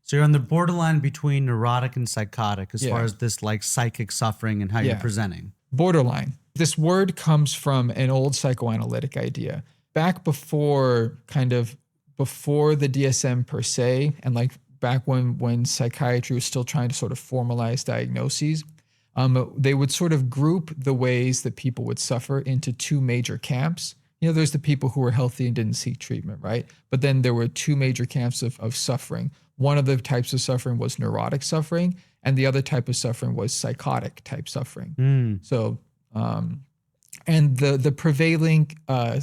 So you're on the borderline between neurotic and psychotic as far Yeah. as this like psychic suffering and how you're Yeah. presenting. Borderline. This word comes from an old psychoanalytic idea. Back before the DSM per se, and like back when psychiatry was still trying to sort of formalize diagnoses, they would sort of group the ways that people would suffer into two major camps. There's the people who were healthy and didn't seek treatment, right? But then there were two major camps of suffering. One of the types of suffering was neurotic suffering, and the other type of suffering was psychotic type suffering. So, and the prevailing,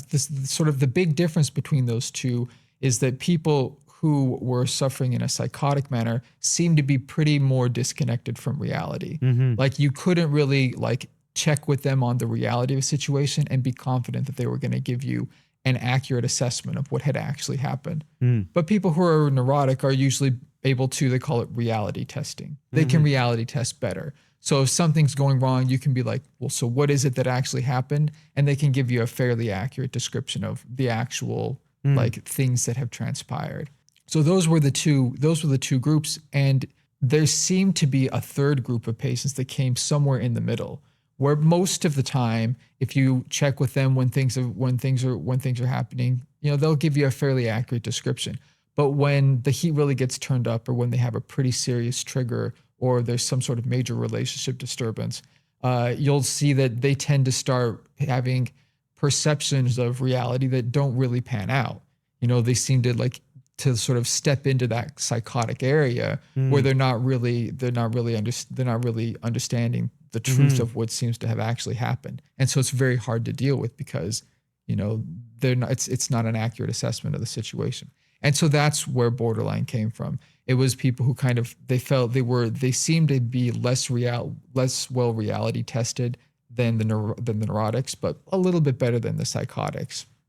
this sort of the big difference between those two is that people who were suffering in a psychotic manner seemed to be pretty more disconnected from reality. Like you couldn't really like check with them on the reality of a situation and be confident that they were going to give you an accurate assessment of what had actually happened. But people who are neurotic are usually able to, they call it reality testing. They can reality test better. So if something's going wrong, you can be like, well, so what is it that actually happened? And they can give you a fairly accurate description of the actual like things that have transpired. So those were the two groups. And there seemed to be a third group of patients that came somewhere in the middle, where most of the time, if you check with them when things are happening, they'll give you a fairly accurate description. But when the heat really gets turned up, or when they have a pretty serious trigger, or there's some sort of major relationship disturbance, you'll see that they tend to start having perceptions of reality that don't really pan out. They seem to like to sort of step into that psychotic area where they're not really understanding the truth of what seems to have actually happened. And so it's very hard to deal with because, they're not, it's not an accurate assessment of the situation. And so that's where borderline came from. It was people who kind of, they seemed to be less well reality tested than the neurotics, but a little bit better than the psychotics.